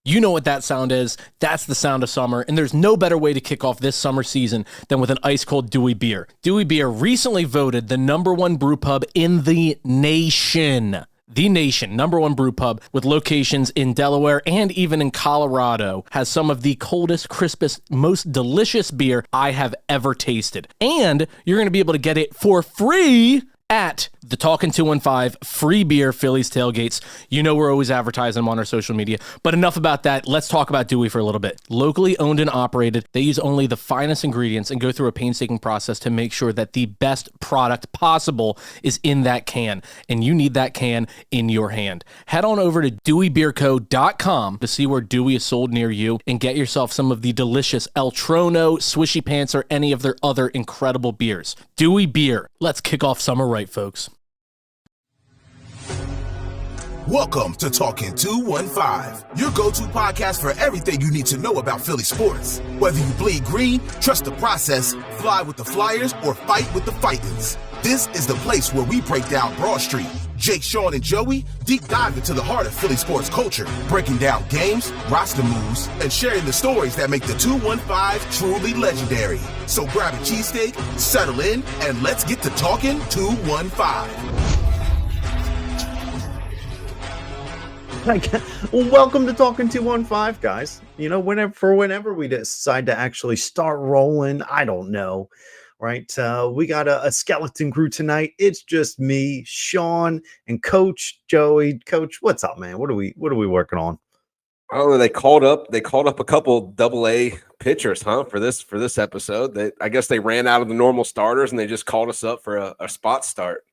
You know what that sound is. That's the sound of summer, and there's no better way to kick off this summer season than with an ice-cold Dewey beer. Dewey Beer recently voted the #1 brew pub in the nation. The nation, #1 brew pub with locations in Delaware and even in Colorado, has some of the coldest, crispest, most delicious beer I have ever tasted. And you're going to be able to get it for free at the Talkin 215 free beer Phillies tailgates. You know we're always advertising them on our social media, but enough about that. Let's talk about Dewey for a little bit. Locally owned and operated, they use only the finest ingredients and go through a painstaking process to make sure that the best product possible is in that can, and you need that can in your hand. Head on over to deweybeerco.com to see where Dewey is sold near you and get yourself some of the delicious El Trono, Swishy Pants, or any of their other incredible beers. Dewey Beer. Let's kick off summer right, folks. Welcome to Talkin 215, your go-to podcast for everything you need to know about Philly sports. Whether you bleed green, trust the process, fly with the Flyers, or fight with the Fightins, this is the place where we break down Broad Street. Jake, Shawn, and Joey deep dive into the heart of Philly sports culture, breaking down games, roster moves, and sharing the stories that make the 215 truly legendary. So grab a cheesesteak, settle in, and let's get to Talkin 215. Well, welcome to Talkin 215, guys. You know, whenever we decide to actually start rolling, I don't know, right? We got a skeleton crew tonight. It's just me, Shawn, and Coach Joey. Coach, what's up, man? What are we working on? Oh, they called up a couple AA pitchers, huh? For this episode. I guess they ran out of the normal starters and they just called us up for a spot start.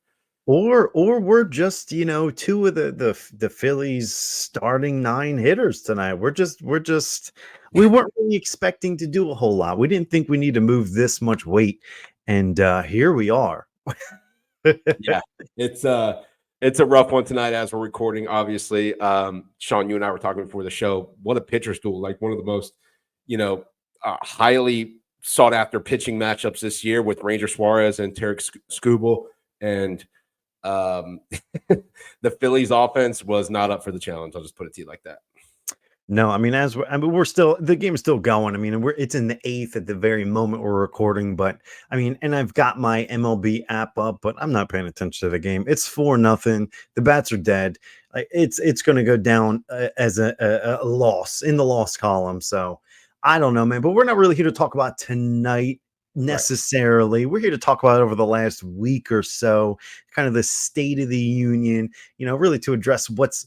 Or we're just, you know, two of the Phillies starting 9 hitters tonight. We weren't really expecting to do a whole lot. We didn't think we need to move this much weight, and here we are. Yeah, it's a rough one tonight as we're recording. Obviously, Shawn, you and I were talking before the show. What a pitcher's duel! Like one of the most, highly sought after pitching matchups this year with Ranger Suarez and Tarek Skubal. And the Phillies offense was not up for the challenge. I'll just put it to you like that. No, I mean, we're still, the game is still going. I mean, it's in the 8th at the very moment we're recording, but I mean, and I've got my MLB app up, but I'm not paying attention to the game. It's 4-0. The bats are dead. It's going to go down as a loss in the loss column. So I don't know, man, but we're not really here to talk about tonight necessarily. Right. We're here to talk about over the last week or so, kind of the state of the union, really to address what's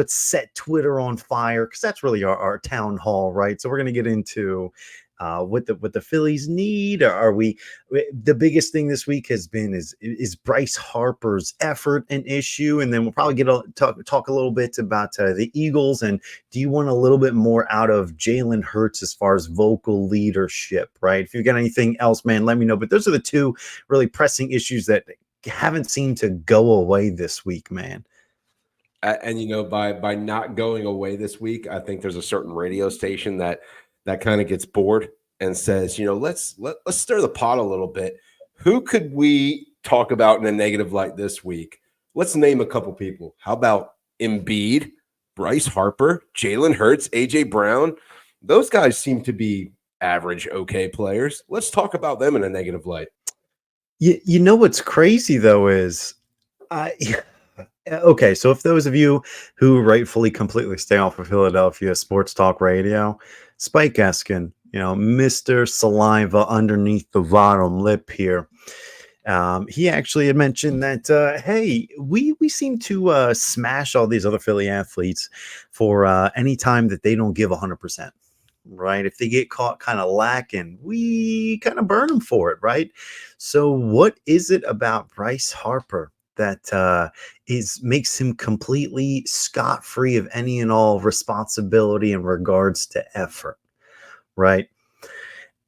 set Twitter on fire, because that's really our town hall, right? So we're going to get into what the Phillies need. The biggest thing this week has been is Bryce Harper's effort an issue, and then we'll probably talk a little bit about the Eagles, and do you want a little bit more out of Jalen Hurts as far as vocal leadership, right? If you've got anything else, man, let me know. But those are the two really pressing issues that haven't seemed to go away this week, man. And by not going away this week, I think there's a certain radio station that kind of gets bored and says, let's stir the pot a little bit. Who could we talk about in a negative light this week? Let's name a couple people. How about Embiid, Bryce Harper, Jalen Hurts, AJ Brown? Those guys seem to be average, okay players. Let's talk about them in a negative light. You know what's crazy though is okay, so if those of you who rightfully completely stay off of Philadelphia sports talk radio, Spike Eskin, Mr. Saliva underneath the bottom lip here, he actually had mentioned that, hey, we seem to smash all these other Philly athletes for any time that they don't give 100%. Right? If they get caught kind of lacking, we kind of burn them for it, right? So what is it about Bryce Harper that makes him completely scot-free of any and all responsibility in regards to effort, right?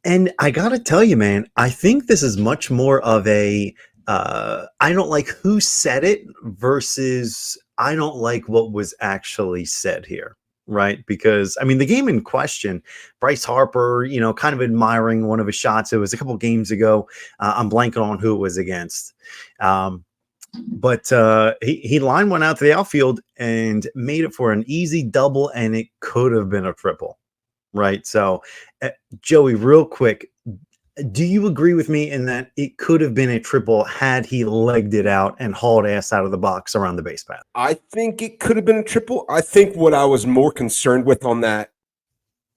And I gotta tell you, man, I think this is much more of a I don't like who said it versus I don't like what was actually said here. Right. Because, I mean, the game in question, Bryce Harper, kind of admiring one of his shots. It was a couple of games ago. I'm blanking on who it was against. But he lined one out to the outfield and made it for an easy double, and it could have been a triple, right? So, Joey, real quick, do you agree with me in that it could have been a triple had he legged it out and hauled ass out of the box around the base path? I think it could have been a triple. I think what I was more concerned with on that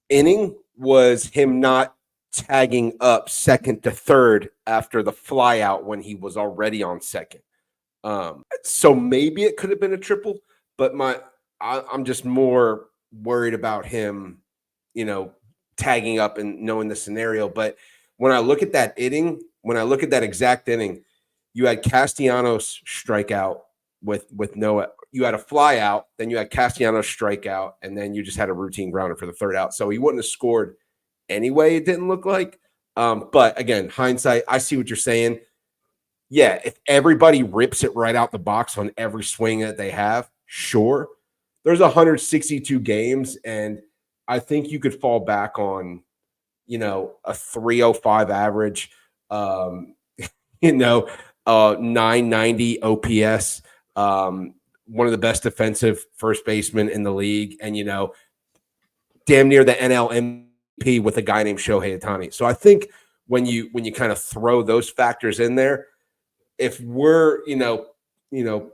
inning was him not tagging up second to third after the fly out when he was already on second. So maybe it could have been a triple, but I'm just more worried about him, tagging up and knowing the scenario. But when I look at that inning, when I look at that exact inning, you had Castellanos strikeout with Noah. You had a fly out, then you had Castellanos strikeout, and then you just had a routine grounder for the third out. So he wouldn't have scored anyway, it didn't look like. But again, hindsight, I see what you're saying. Yeah, if everybody rips it right out the box on every swing that they have, sure. There's 162 games, and I think you could fall back on, a 305 average, 990 OPS, one of the best defensive first basemen in the league, and, damn near the NL MVP with a guy named Shohei Ohtani. So I think when you kind of throw those factors in there, if we're,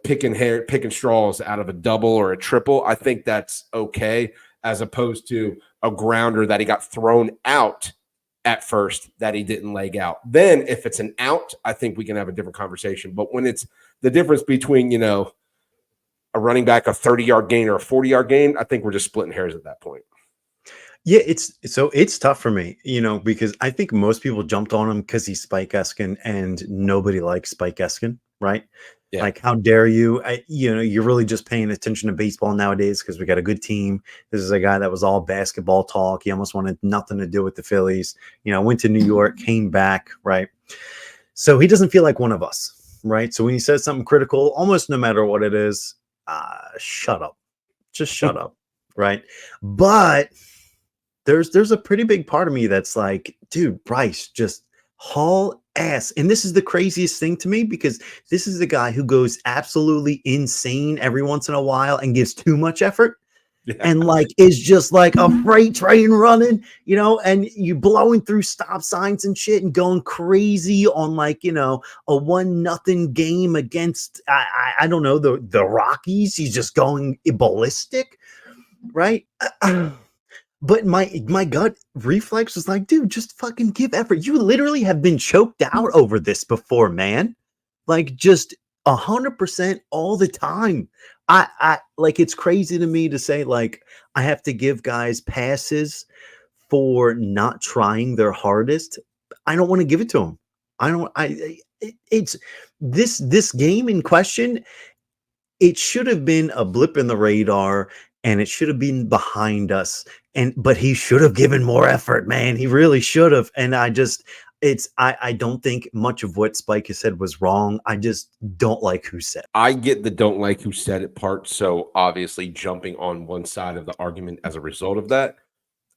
picking straws out of a double or a triple, I think that's okay, as opposed to a grounder that he got thrown out at first that he didn't leg out. Then if it's an out, I think we can have a different conversation. But when it's the difference between, a running back, a 30-yard gain or a 40-yard gain, I think we're just splitting hairs at that point. Yeah, it's tough for me, because I think most people jumped on him because he's Spike Eskin, and nobody likes Spike Eskin, right? Yeah. Like, how dare you? You're really just paying attention to baseball nowadays because we got a good team. This is a guy that was all basketball talk. He almost wanted nothing to do with the Phillies. Went to New York, came back, right? So he doesn't feel like one of us, right? So when he says something critical, almost no matter what it is, shut up. Just shut up, right? But there's a pretty big part of me that's like, dude, Bryce, just haul ass. And this is the craziest thing to me, because this is the guy who goes absolutely insane every once in a while and gives too much effort. Yeah. And is just like a freight train running, and you blowing through stop signs and shit and going crazy on a 1-0 game against I don't know, the Rockies. He's just going ballistic, right? But my gut reflex was like, dude, just fucking give effort. You literally have been choked out over this before, man. Just 100% all the time. I it's crazy to me to say, I have to give guys passes for not trying their hardest. I don't want to give it to them. It's this game in question. It should have been a blip in the radar, and it should have been behind us. But he should have given more effort, man. He really should have. And I don't think much of what Spike has said was wrong. I just don't like who said it. I get the don't like who said it part. So obviously jumping on one side of the argument as a result of that.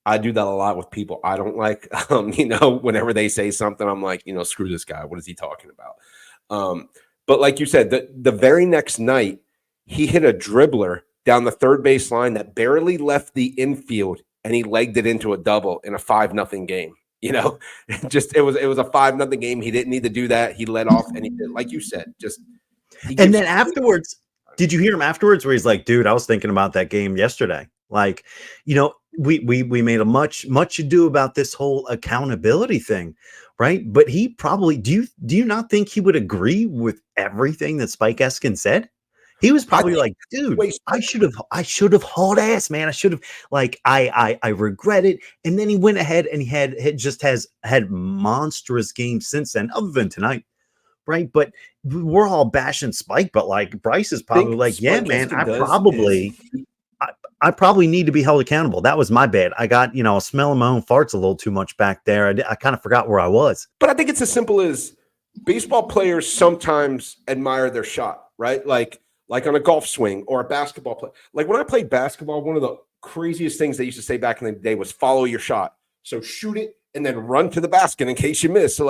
I do that a lot with people I don't like. Whenever they say something, I'm like, screw this guy. What is he talking about? But like you said, the very next night, he hit a dribbler down the third base line that barely left the infield, and he legged it into a double in a 5-0 game. It was a 5-0 game. He didn't need to do that. He led off, and he did, like you said, and then afterwards, did you hear him afterwards where he's like, dude, I was thinking about that game yesterday. We made a much ado about this whole accountability thing, right? But he probably, do you not think he would agree with everything that Spike Eskin said? He was probably like, dude, I should have hauled ass, man. I should have, I regret it. And then he went ahead and he has had monstrous games since then, other than tonight, right? But we're all bashing Spike, but Bryce is probably like, yeah, man, I probably need to be held accountable. That was my bad. I got, smelling my own farts a little too much back there. I kind of forgot where I was. But I think it's as simple as baseball players sometimes admire their shot, right? Like on a golf swing or a basketball play. Like when I played basketball, one of the craziest things they used to say back in the day was follow your shot. So shoot it and then run to the basket in case you miss. So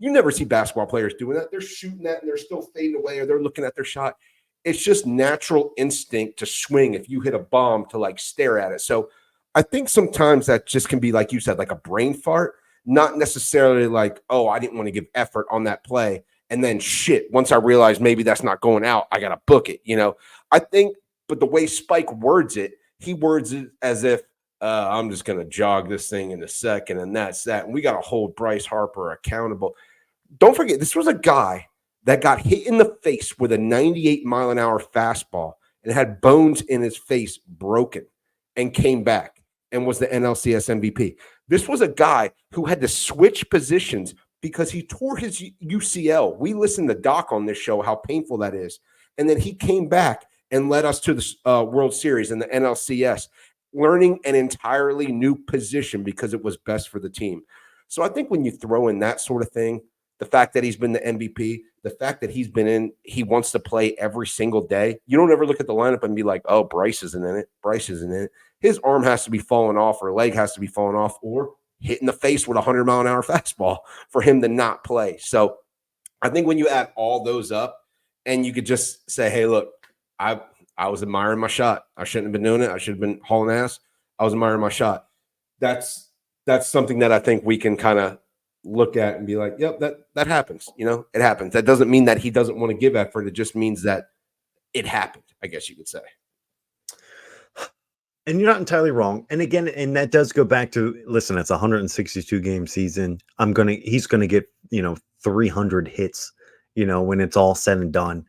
You never see basketball players doing that. They're shooting that and they're still fading away, or they're looking at their shot. It's just natural instinct to swing if you hit a bomb to like stare at it. So I think sometimes that just can be, like you said, like a brain fart, not necessarily like, oh, I didn't want to give effort on that play. And then shit, once I realized maybe that's not going out, I got to book it. I think, but the way Spike words it, he words it as if I'm just going to jog this thing in a second and that's that. And we got to hold Bryce Harper accountable. Don't forget, this was a guy that got hit in the face with a 98-mile-an-hour fastball and had bones in his face broken and came back and was the NLCS MVP. This was a guy who had to switch positions because he tore his UCL. We listened to Doc on this show, how painful that is. And then he came back and led us to the World Series and the NLCS, learning an entirely new position because it was best for the team. So I think when you throw in that sort of thing, the fact that he's been the MVP, the fact that he wants to play every single day. You don't ever look at the lineup and be like, oh, Bryce isn't in it. Bryce isn't in it. His arm has to be falling off or leg has to be falling off or hit in the face with a 100-mile-an-hour fastball for him to not play. So I think when you add all those up and you could just say, hey, look, I was admiring my shot. I shouldn't have been doing it. I should have been hauling ass. I was admiring my shot. That's something that I think we can kind of look at and be like, yep, that happens. It happens. That doesn't mean that he doesn't want to give effort. It just means that it happened, I guess you could say. And you're not entirely wrong. And again, and that does go back to, listen, it's a 162 game season. He's going to get, 300 hits, when it's all said and done.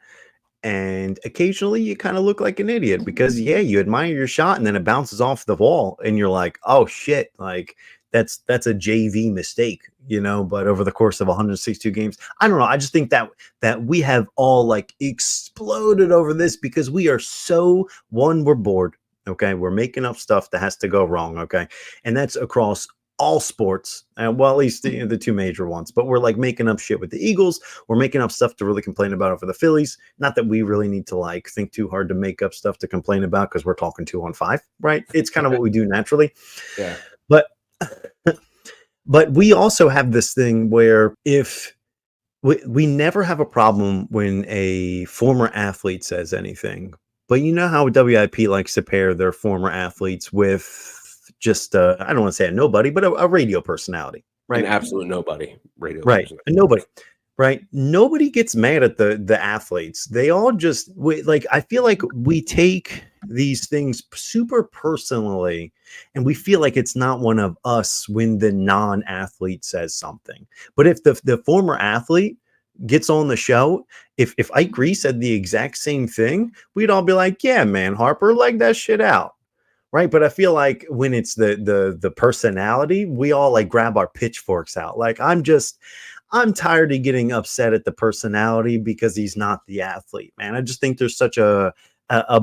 And occasionally you kind of look like an idiot because you admire your shot and then it bounces off the wall and you're like, oh shit, like that's a JV mistake, but over the course of 162 games, I don't know. I just think that we have all like exploded over this because we are we're bored. Okay. We're making up stuff that has to go wrong. Okay. And that's across all sports, and well, at least the two major ones, but we're like making up shit with the Eagles. We're making up stuff to really complain about over the Phillies. Not that we really need to like think too hard to make up stuff to complain about because we're talking 2-on-5, right? It's kind of what we do naturally. Yeah. But we also have this thing where if we never have a problem when a former athlete says anything, but you know how WIP likes to pair their former athletes with just I don't want to say a nobody, but a radio personality, right? An absolute nobody radio, right? A nobody, right? Nobody gets mad at the athletes. They all just I feel like we take these things super personally, and we feel like it's not one of us when the non-athlete says something. But if the former athlete gets on the show, if Ike Reese said the exact same thing, we'd all be like, yeah, man, Harper, leg that shit out. Right. But I feel like when it's the personality, we all like grab our pitchforks out. Like, I'm tired of getting upset at the personality because he's not the athlete, man. I just think there's such a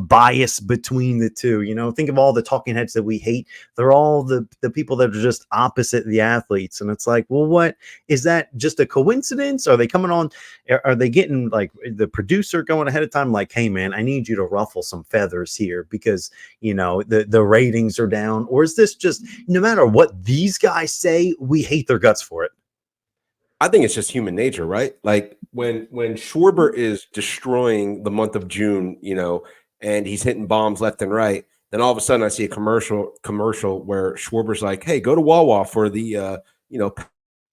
bias between the two. Think of all the talking heads that we hate. They're all the people that are just opposite the athletes. And it's like, well, what is that? Just a coincidence? Are they coming on? Are they getting like the producer going ahead of time? Like, hey man, I need you to ruffle some feathers here because, the ratings are down. Or is this just, no matter what these guys say, we hate their guts for it? I think it's just human nature, right? Like when Schwarber is destroying the month of June, and he's hitting bombs left and right, then all of a sudden I see a commercial where Schwarber's like, hey, go to Wawa for the,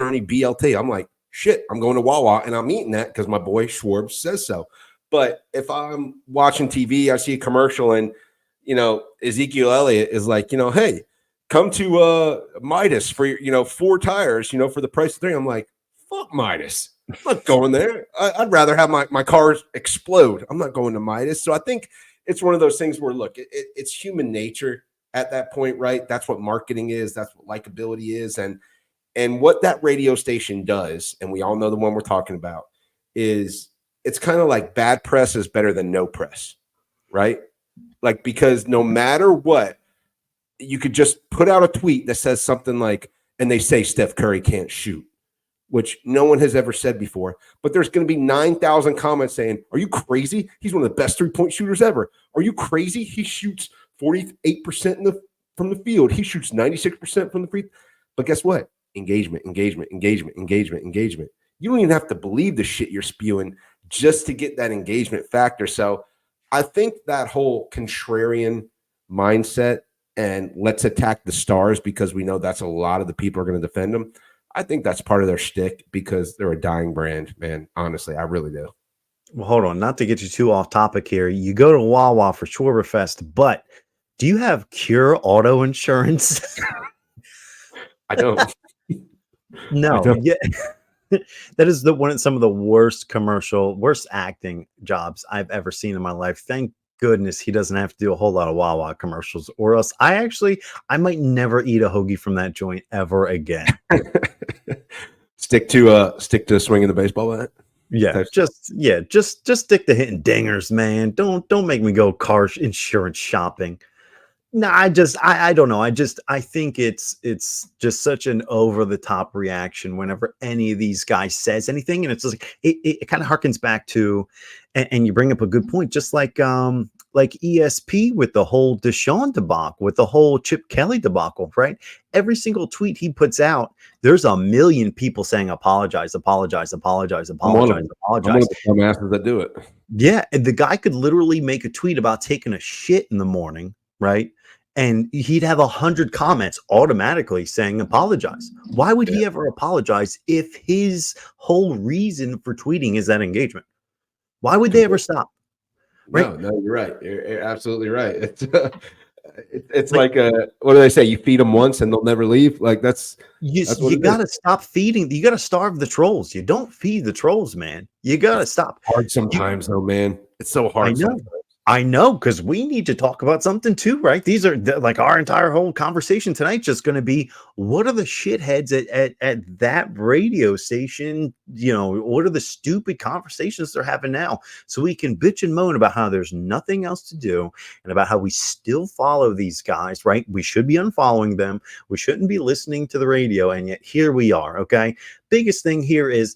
BLT. I'm like, shit, I'm going to Wawa and I'm eating that because my boy Schwarber says so. But if I'm watching TV, I see a commercial and, Ezekiel Elliott is like, hey, come to Midas for, 4 tires, for the price of 3. I'm like, fuck Midas. I'm not going there. I'd rather have my cars explode. I'm not going to Midas. So I think it's one of those things where, look, it's human nature at that point, right? That's what marketing is. That's what likability is. And what that radio station does, and we all know the one we're talking about, is it's kind of like bad press is better than no press, right? Like, because no matter what, you could just put out a tweet that says something like, and they say Steph Curry can't shoot, which no one has ever said before. But there's going to be 9,000 comments saying, are you crazy? He's one of the best three-point shooters ever. Are you crazy? He shoots 48% from the field. He shoots 96% from the free. But guess what? Engagement. You don't even have to believe the shit you're spewing just to get that engagement factor. So I think that whole contrarian mindset and let's attack the stars because we know that's a lot of the people are going to defend them. I think that's part of their shtick because they're a dying brand, man. Honestly, I really do. Well, hold on, not to get you too off topic here. You go to Wawa for Schwarberfest, but do you have Cure Auto Insurance? I don't. No, yeah. That is some of the worst acting jobs I've ever seen in my life. Thank goodness he doesn't have to do a whole lot of Wawa commercials, or else I might never eat a hoagie from that joint ever again. Stick to swinging the baseball bat. Yeah, just stick to hitting dingers, man. Don't make me go car insurance shopping. No, I don't know. I think it's just such an over the top reaction whenever any of these guys says anything, and it's just like it kind of harkens back to, and you bring up a good point, just like ESP with the whole Deshaun debacle, with the whole Chip Kelly debacle, right? Every single tweet he puts out, there's a million people saying apologize. I'm one of the dumbasses that do it. Yeah, and the guy could literally make a tweet about taking a shit in the morning, right? And he'd have 100 comments automatically saying apologize. Why would he ever apologize if his whole reason for tweeting is that engagement? Why would they ever stop? Right? No, you're right. You're absolutely right. It's like what do they say? You feed them once and they'll never leave. Like you got to stop feeding. You got to starve the trolls. You don't feed the trolls, man. You got to stop. Hard sometimes, though, man. It's so hard. I know, because we need to talk about something too, right? These are like our entire whole conversation tonight just going to be, what are the shitheads at that radio station? You know, what are the stupid conversations they're having now? So we can bitch and moan about how there's nothing else to do and about how we still follow these guys, right? We should be unfollowing them. We shouldn't be listening to the radio. And yet here we are. Okay. Biggest thing here is,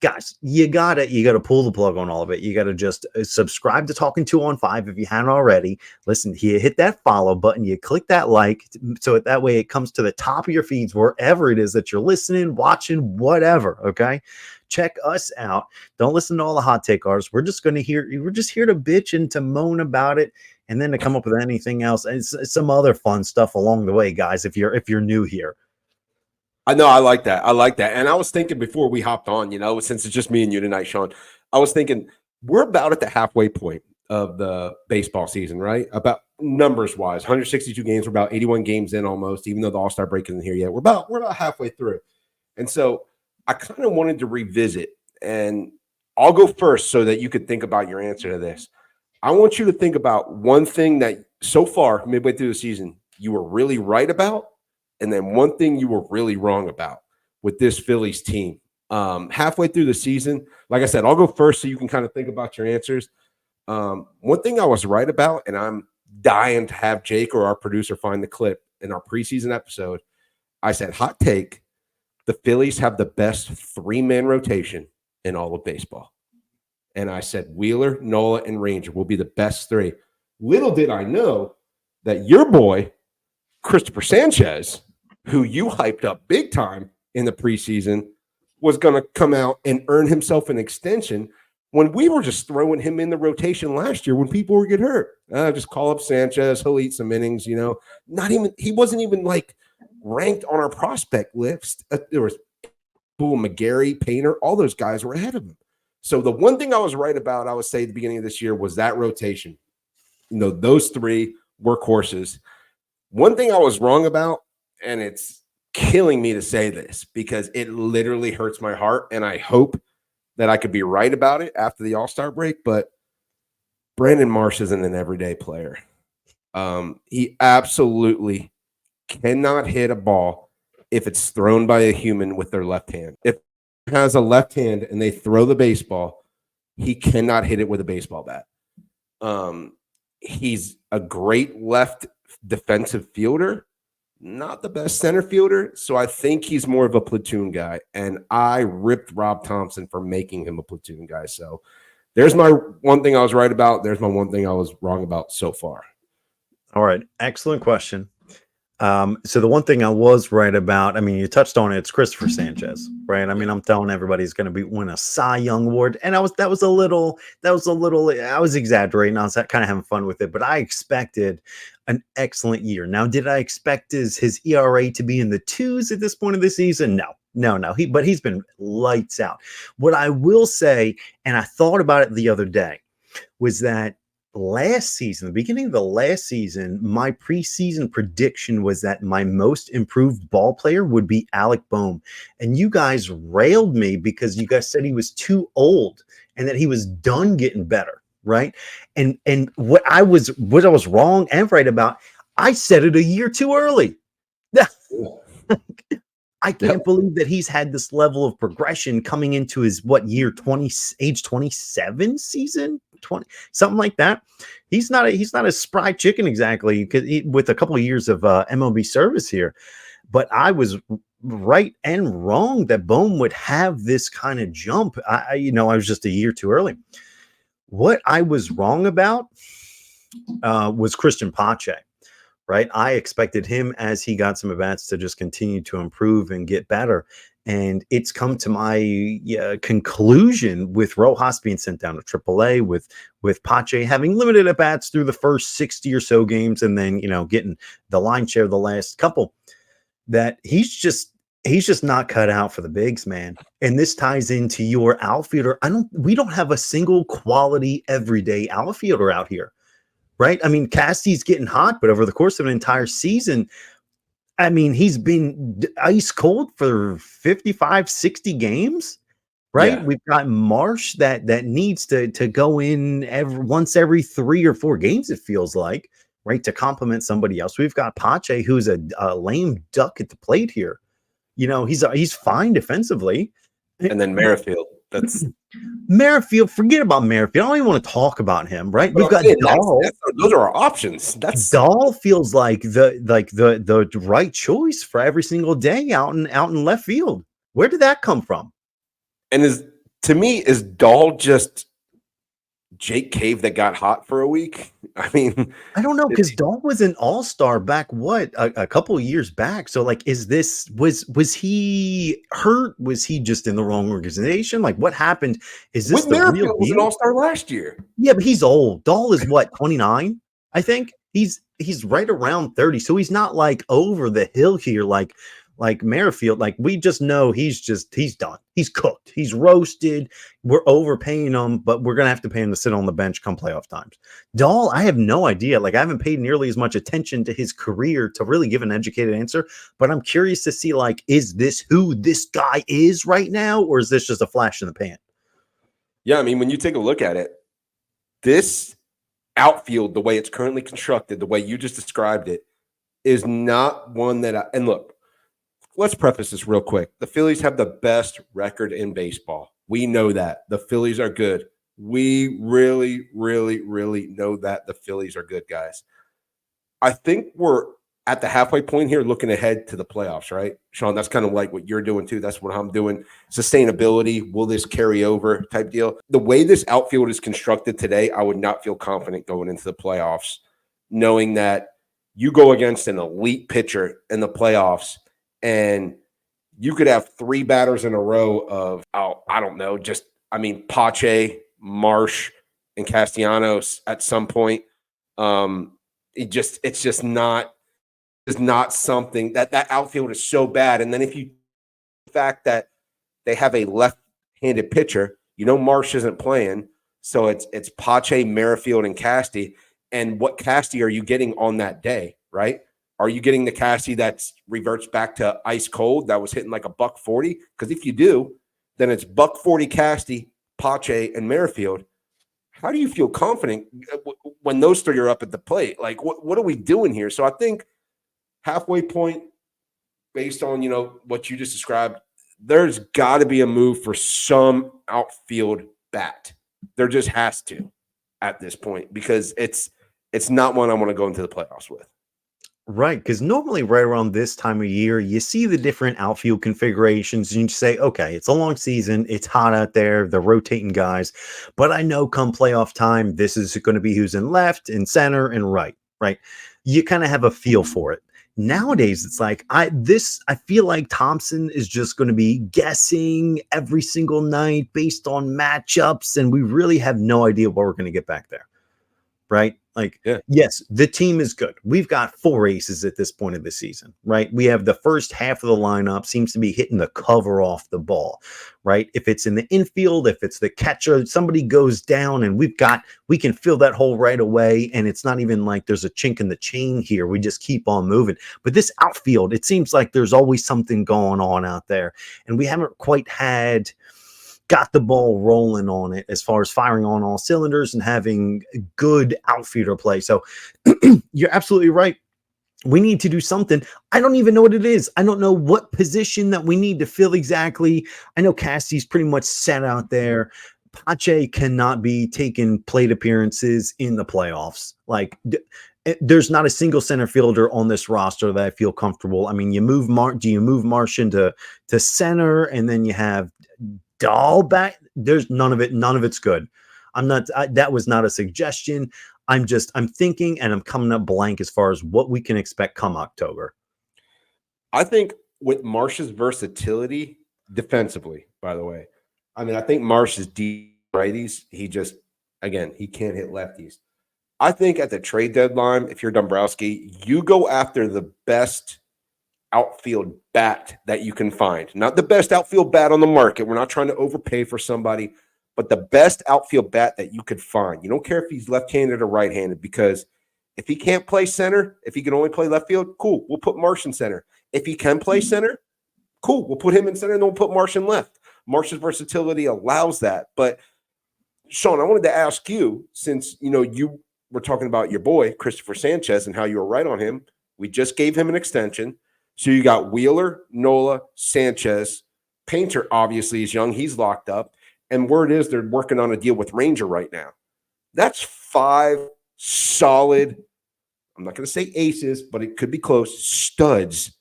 guys, you gotta pull the plug on all of it. You gotta just subscribe to Talkin' 215 if you haven't already. Listen, you hit that follow button, you click that like, so that way it comes to the top of your feeds wherever it is that you're listening, watching, whatever. Okay, check us out. Don't listen to all the hot take artists. We're just here to bitch and to moan about it, and then to come up with anything else and some other fun stuff along the way, guys. If you're new here. I know. I like that. And I was thinking before we hopped on, since it's just me and you tonight, Shawn, I was thinking we're about at the halfway point of the baseball season, right? About numbers wise, 162 games. We're about 81 games in almost, even though the All-Star break isn't here yet. We're about halfway through. And so I kind of wanted to revisit, and I'll go first so that you could think about your answer to this. I want you to think about one thing that so far, midway through the season, you were really right about, and then one thing you were really wrong about with this Phillies team. Halfway through the season, like I said, I'll go first so you can kind of think about your answers. One thing I was right about, and I'm dying to have Jake or our producer find the clip in our preseason episode, I said, hot take, the Phillies have the best three-man rotation in all of baseball. And I said Wheeler, Nola, and Ranger will be the best three. Little did I know that your boy, Christopher Sanchez, who you hyped up big time in the preseason, was going to come out and earn himself an extension when we were just throwing him in the rotation last year when people were getting hurt. Just call up Sanchez. He'll eat some innings, he wasn't even like ranked on our prospect list. There was McGarry, Painter, all those guys were ahead of him. So the one thing I was right about, I would say at the beginning of this year, was that rotation. Those three workhorses. One thing I was wrong about, and it's killing me to say this because it literally hurts my heart, and I hope that I could be right about it after the All-Star break, but Brandon Marsh isn't an everyday player. He absolutely cannot hit a ball if it's thrown by a human with their left hand. If he has a left hand and they throw the baseball, he cannot hit it with a baseball bat. He's a great left defensive fielder, not the best center fielder. So I think he's more of a platoon guy. And I ripped Rob Thompson for making him a platoon guy. So there's my one thing I was right about. There's my one thing I was wrong about so far. All right. Excellent question. So the one thing I was right about, I mean, you touched on it, it's Christopher Sanchez, right? I mean, I'm telling everybody he's going to win a Cy Young award, and that was a little, I was exaggerating. I was kind of having fun with it, but I expected an excellent year. Now, did I expect his ERA to be in the twos at this point of the season? No. But he's been lights out. What I will say, and I thought about it the other day, was that last season, the beginning of the last season, my preseason prediction was that my most improved ball player would be Alec Boehm. And you guys railed me because you guys said he was too old and that he was done getting better, right? And what I was wrong and right about, I said it a year too early. I can't believe that he's had this level of progression coming into his age 27 season, 20, something like that. He's not a spry chicken exactly, with a couple of years of MLB service here. But I was right and wrong that Bohm would have this kind of jump. I was just a year too early. What I was wrong about was Christian Pache. Right. I expected him, as he got some at-bats, to just continue to improve and get better. And it's come to my conclusion with Rojas being sent down to AAA, with Pache having limited at-bats through the first 60 or so games, and then, getting the line share the last couple, that he's just not cut out for the bigs, man. And this ties into your outfielder. We don't have a single quality everyday outfielder out here. Right. I mean, Casty's getting hot, but over the course of an entire season, I mean, he's been ice cold for 55, 60 games. Right. Yeah. We've got Marsh that needs to go in once every 3 or 4 games, it feels like, right, to complement somebody else. We've got Pache, who's a lame duck at the plate here. He's fine defensively. And then Merrifield. That's Merrifield. Forget about Merrifield. I don't even want to talk about him. Right? We've got Dahl. Those are our options. Dahl feels like the right choice for every single day out in left field. Where did that come from? And is Dahl just Jake Cave that got hot for a week? I mean, I don't know, because Dahl was an all-star back a couple of years back. So was he hurt? Was he just in the wrong organization? Like, what happened? Is this the real deal? Was an all-star last year. Yeah, but he's old. Dahl is what, 29? I think he's right around 30. So he's not like over the hill here like Merrifield. Like, we just know he's done. He's cooked. He's roasted. We're overpaying him, but we're going to have to pay him to sit on the bench come playoff times. Dahl, I have no idea. Like, I haven't paid nearly as much attention to his career to really give an educated answer, but I'm curious to see, like, is this who this guy is right now, or is this just a flash in the pan? Yeah, I mean, when you take a look at it, this outfield, the way it's currently constructed, the way you just described it, is not one that and look, let's preface this real quick. The Phillies have the best record in baseball. We know that. The Phillies are good. We really, really, really know that the Phillies are good, guys. I think we're at the halfway point here looking ahead to the playoffs, right? Shawn, that's kind of like what you're doing too. That's what I'm doing. Sustainability, will this carry over type deal? The way this outfield is constructed today, I would not feel confident going into the playoffs, knowing that you go against an elite pitcher in the playoffs, and you could have 3 batters in a row of, I don't know, Pache, Marsh, and Castellanos at some point. It's just not something that outfield is so bad. And then if you the fact that they have a left-handed pitcher, Marsh isn't playing, so it's Pache, Merrifield, and Casty. And what Casty are you getting on that day, right? Are you getting the Casty that reverts back to ice cold that was hitting like $140? Because if you do, then it's $140 Casty, Pache, and Merrifield. How do you feel confident when those 3 are up at the plate? Like, what are we doing here? So I think halfway point, based on what you just described, there's got to be a move for some outfield bat. There just has to at this point, because it's not one I want to go into the playoffs with. Right, because normally right around this time of year, you see the different outfield configurations and you say, okay, it's a long season, it's hot out there, they're rotating guys, but I know come playoff time, this is going to be who's in left, in center, and right? You kind of have a feel for it. Nowadays, it's like I feel like Thompson is just going to be guessing every single night based on matchups, and we really have no idea what we're going to get back there. Right? Like, Yeah. yes, the team is good. We've got 4 aces at this point of the season, right? We have the first half of the lineup seems to be hitting the cover off the ball, right? If it's in the infield, if it's the catcher, somebody goes down and we can fill that hole right away. And it's not even like there's a chink in the chain here. We just keep on moving. But this outfield, it seems like there's always something going on out there. And we haven't quite got the ball rolling on it as far as firing on all cylinders and having good outfielder play. So you're absolutely right. We need to do something. I don't even know what it is. I don't know what position that we need to fill exactly. I know Cassie's pretty much set out there. Pache cannot be taking plate appearances in the playoffs. Like, there's not a single center fielder on this roster that I feel comfortable. I mean, do you move Martian to center, and then you have Dahl back? There's none of it. None of it's good. That was not a suggestion. I'm thinking, and I'm coming up blank as far as what we can expect come October. I think with Marsh's versatility defensively, by the way, I mean, I think Marsh is deep righties. He can't hit lefties. I think at the trade deadline, if you're Dombrowski, you go after the best outfield bat that you can find. Not the best outfield bat on the market. We're not trying to overpay for somebody, but the best outfield bat that you could find. You don't care if he's left-handed or right-handed, because if he can't play center, if he can only play left field, cool, we'll put Marsh in center. If he can play center, cool, we'll put him in center and then we'll put Marsh in left. Marsh's versatility allows that. But Shawn, I wanted to ask you, since you were talking about your boy Christopher Sanchez and how you were right on him. We just gave him an extension. So you got Wheeler, Nola, Sanchez. Painter obviously is young. He's locked up. And word is they're working on a deal with Ranger right now. That's 5 solid, I'm not going to say aces, but it could be close, studs.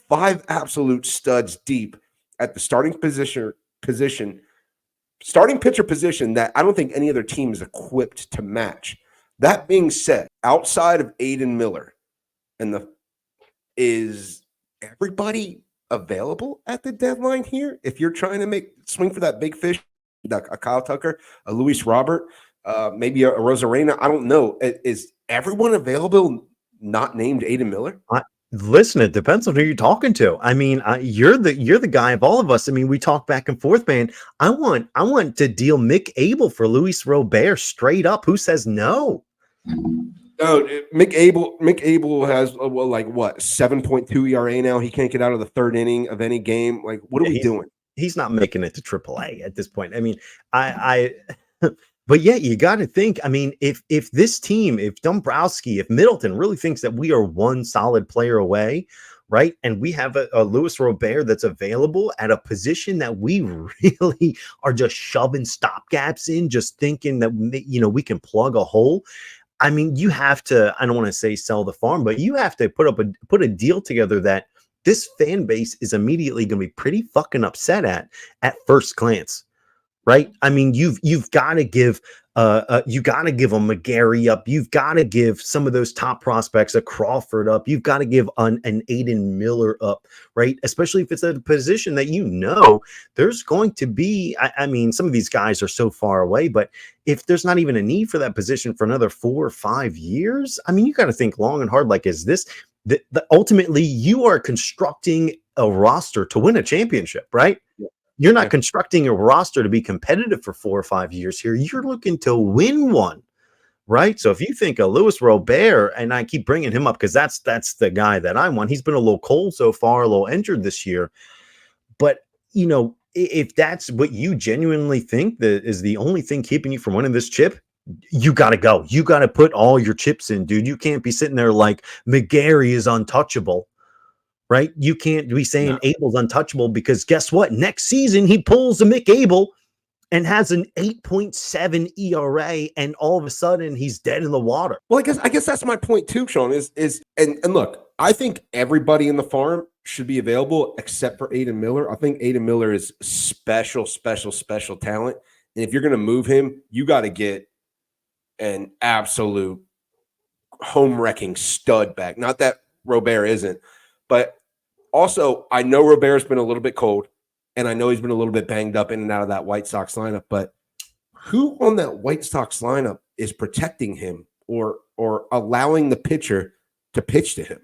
5 absolute studs deep at the starting pitcher position that I don't think any other team is equipped to match. That being said, outside of Aiden Miller, is everybody available at the deadline here? If you're trying to swing for that big fish, a Kyle Tucker, a Luis Robert, maybe a Rosarena, I don't know. Is everyone available not named Aiden Miller? Listen, it depends on who you're talking to. I mean, you're the guy of all of us. I mean, we talk back and forth, man. I want to deal Mick Abel for Luis Robert straight up. Who says no? Oh, Mick Abel has 7.2 ERA now. He can't get out of the 3rd inning of any game. Like, what are we doing? He's not making it to AAA at this point. I mean, but yeah, you got to think. I mean, if this team, if Dombrowski, if Middleton really thinks that we are one solid player away, right, and we have a Luis Robert that's available at a position that we really are just shoving stopgaps in, just thinking that we can plug a hole. I mean, you have to, I don't want to say sell the farm, but you have to put a deal together that this fan base is immediately going to be pretty fucking upset at first glance, right? I mean, you've got to give you got to give a McGarry up. You've got to give some of those top prospects a Crawford up. You've got to give an Aiden Miller up, right? Especially if it's a position that there's going to be. I mean, some of these guys are so far away, but if there's not even a need for that position for another 4 or 5 years, I mean, you got to think long and hard. Like, is this ultimately you are constructing a roster to win a championship, right? Yeah. You're not constructing a roster to be competitive for 4 or 5 years here. You're looking to win one, right? So if you think of Luis Robert, and I keep bringing him up because that's the guy that I want. He's been a little cold so far, a little injured this year. But, if that's what you genuinely think that is the only thing keeping you from winning this chip, you got to go. You got to put all your chips in, dude. You can't be sitting there like McGarry is untouchable. Right? You can't be saying Abel's untouchable because guess what? Next season, he pulls a Mick Abel and has an 8.7 ERA, and all of a sudden he's dead in the water. Well, I guess that's my point too, Shawn, and look, I think everybody in the farm should be available except for Aiden Miller. I think Aiden Miller is special talent. And if you're going to move him, you got to get an absolute home-wrecking stud back. Not that Robert isn't. But also, I know Robert's been a little bit cold, and I know he's been a little bit banged up in and out of that White Sox lineup. But who on that White Sox lineup is protecting him or allowing the pitcher to pitch to him?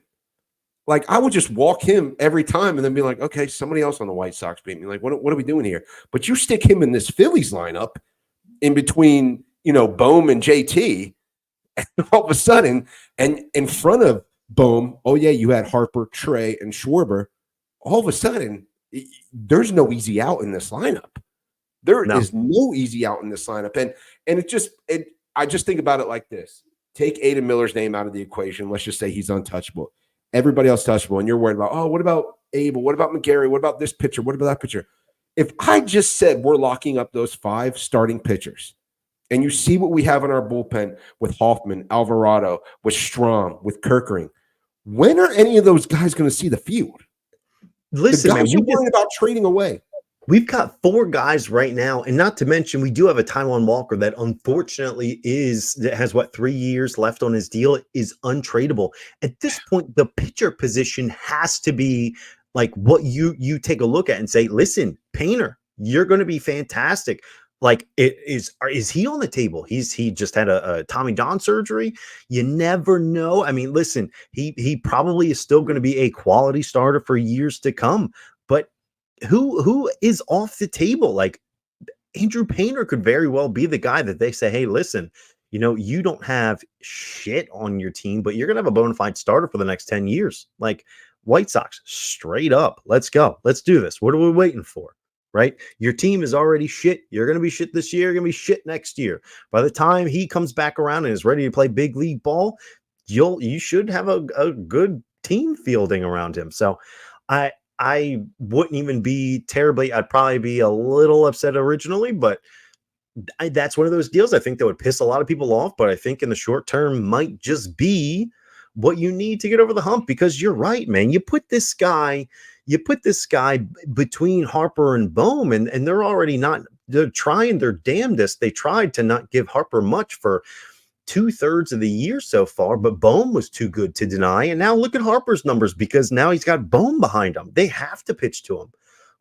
Like, I would just walk him every time and then be like, okay, somebody else on the White Sox beat me. Like, what are we doing here? But you stick him in this Phillies lineup in between, Bohm and JT, and all of a sudden, and in front of Bohm, oh yeah, you had Harper, Trey, and Schwarber. All of a sudden, there's no easy out in this lineup. There is no easy out in this lineup. And I just think about it like this. Take Aiden Miller's name out of the equation. Let's just say he's untouchable. Everybody else touchable. And you're worried about, what about Abel? What about McGarry? What about this pitcher? What about that pitcher? If I just said we're locking up those 5 starting pitchers, and you see what we have in our bullpen with Hoffman, Alvarado, with Strom, with Kirkering, when are any of those guys going to see the field? Listen, the guys you're worrying about trading away. We've got 4 guys right now, and not to mention we do have a Taijuan Walker that unfortunately has 3 years left on his deal, is untradeable. At this point, the pitcher position has to be like what you take a look at and say, listen, Painter, you're going to be fantastic. Like, is he on the table? He just had a Tommy John surgery. You never know. I mean, listen, he probably is still going to be a quality starter for years to come. But who is off the table? Like, Andrew Painter could very well be the guy that they say, hey, listen, you don't have shit on your team, but you're going to have a bona fide starter for the next 10 years. Like, White Sox, straight up. Let's go. Let's do this. What are we waiting for? Right? Your team is already shit. You're going to be shit this year. You're going to be shit next year. By the time he comes back around and is ready to play big league ball, you should have a good team fielding around him. So I wouldn't even be terribly, I'd probably be a little upset originally, but that's one of those deals I think that would piss a lot of people off, but I think in the short term might just be what you need to get over the hump, because you're right, man. You put this guy between Harper and Bohm, and they're trying their damnedest. They tried to not give Harper much for 2/3 of the year so far, but Bohm was too good to deny. And now look at Harper's numbers, because now he's got Bohm behind him. They have to pitch to him,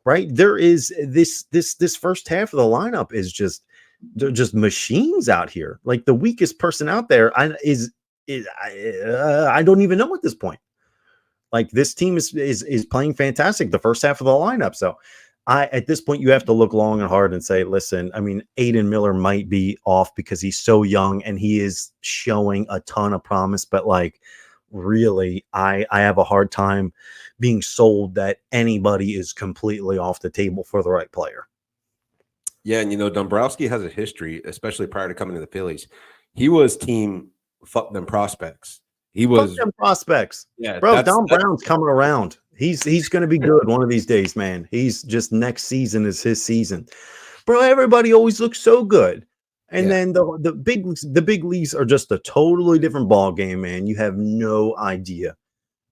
right? There is this first half of the lineup is they're just machines out here. Like, the weakest person out there I don't even know at this point. Like, this team is playing fantastic the first half of the lineup. So at this point, you have to look long and hard and say, listen, I mean, Aiden Miller might be off because he's so young and he is showing a ton of promise. But, like, really, I have a hard time being sold that anybody is completely off the table for the right player. Yeah, and Dombrowski has a history, especially prior to coming to the Phillies. He was team fuck them prospects. He was fuck them prospects. Yeah, bro. Don Brown's coming around. He's going to be good one of these days, man. He's just, next season is his season, bro. Everybody always looks so good, and then the big leagues are just a totally different ball game, man. You have no idea.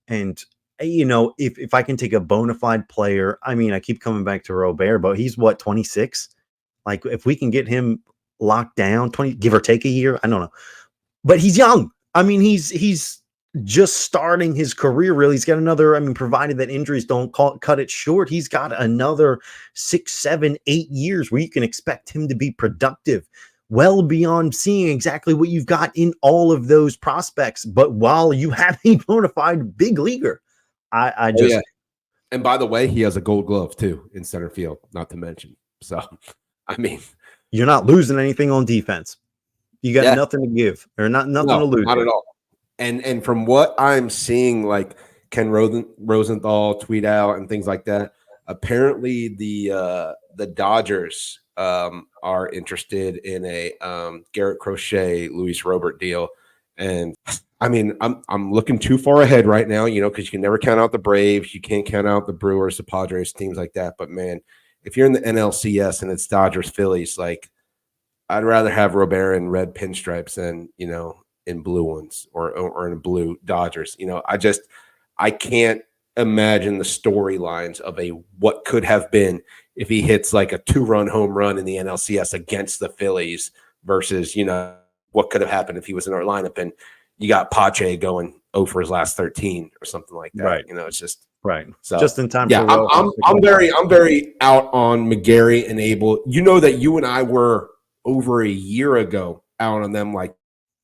And if I can take a bona fide player, I mean, I keep coming back to Robert, but he's 26. Like, if we can get him locked down, 20, give or take a year, I don't know, but he's young. I mean, he's just starting his career, really. He's got another, I mean, provided that injuries don't cut it short, he's got another 6, 7, 8 years where you can expect him to be productive, well beyond seeing exactly what you've got in all of those prospects. But while you have a bona fide big leaguer, I just. Yeah. And by the way, he has a Gold Glove too in center field, not to mention. So, I mean, you're not losing anything on defense. You got nothing to give, or nothing to lose. Not at all. And from what I'm seeing, like Ken Rosenthal tweet out and things like that, apparently the Dodgers are interested in a Garrett Crochet, Luis Robert deal. And I mean, I'm looking too far ahead right now, because you can never count out the Braves, you can't count out the Brewers, the Padres, teams like that. But man, if you're in the NLCS and it's Dodgers, Phillies, like, I'd rather have Robert in red pinstripes than, in blue ones or in blue Dodgers. I can't imagine the storylines of what could have been if he hits like a 2-run home run in the NLCS against the Phillies versus, what could have happened if he was in our lineup and you got Pache going 0 for his last 13 or something like that. Right. It's just right. so Just in time. Yeah, for I'm very out on McGarry and Abel. You know that you and I were over a year ago out on them. Like,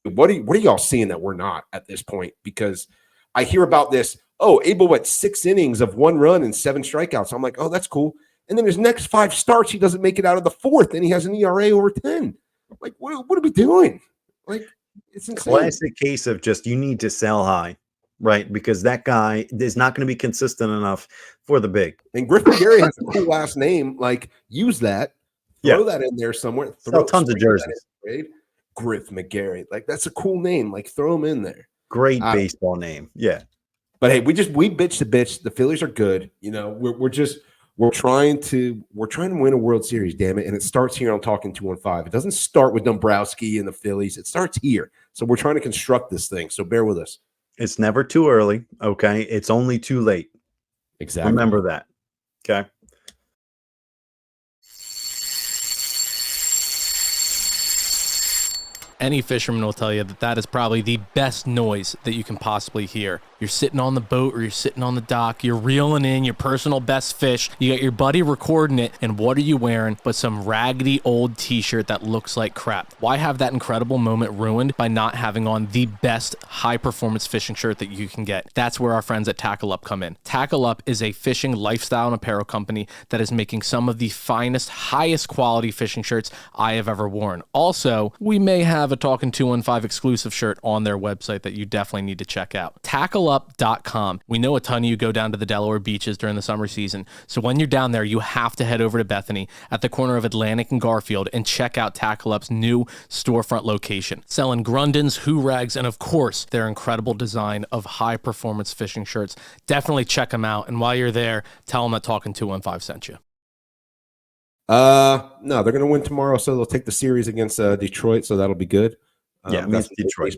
what are y'all seeing that we're not at this point? Because I hear about this. Oh, Abel went 6 innings of 1 run and 7 strikeouts. I'm like, oh, that's cool. And then his next 5 starts, he doesn't make it out of the 4th, and he has an ERA over 10. Like, what are we doing? Like, it's insane. Classic case of just you need to sell high, right? Because that guy is not going to be consistent enough for the big. And Griff McGarry has a cool last name. Like, use that. Throw that in there somewhere. Sell tons of jerseys. Griff McGarry. Like, that's a cool name. Like, throw him in there. Great baseball name. Yeah. But hey, we bitch the bitch. The Phillies are good. We're trying to win a World Series, damn it. And it starts here on Talking 215. It doesn't start with Dombrowski and the Phillies. It starts here. So we're trying to construct this thing. So bear with us. It's never too early. Okay. It's only too late. Exactly. Remember that. Okay. Any fisherman will tell you that is probably the best noise that you can possibly hear. You're sitting on the boat or you're sitting on the dock, you're reeling in your personal best fish, you got your buddy recording it, and what are you wearing but some raggedy old t-shirt that looks like crap? Why have that incredible moment ruined by not having on the best high-performance fishing shirt that you can get? That's where our friends at Tackle Up come in. Tackle Up is a fishing lifestyle and apparel company that is making some of the finest, highest quality fishing shirts I have ever worn. Also, we may have a Talkin' 215 exclusive shirt on their website that you definitely need to check out. TackleUp.com. We know a ton of you go down to the Delaware beaches during the summer season, so when you're down there, you have to head over to Bethany at the corner of Atlantic and Garfield and check out Tackle Up's new storefront location. Selling Grundens, Hoo-Rags, and of course, their incredible design of high-performance fishing shirts. Definitely check them out, and while you're there, tell them that Talkin' 215 sent you. No, they're going to win tomorrow, so they'll take the series against Detroit, so that'll be good. Yeah, it's Detroit.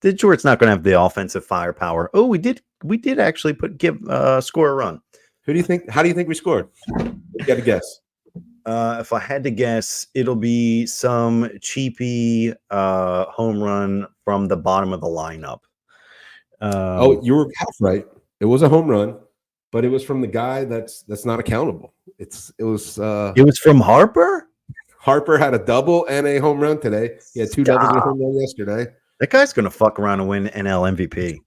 Detroit's not going to have the offensive firepower. Oh, we did actually score a run. How do you think we scored? You got to guess. If I had to guess, it'll be some cheapy home run from the bottom of the lineup. You were half right. It was a home run, but it was from the guy that's not accountable. It was from Harper. Harper had a double and a home run today. He had 2 doubles and a home run yesterday. That guy's gonna fuck around and win NL MVP.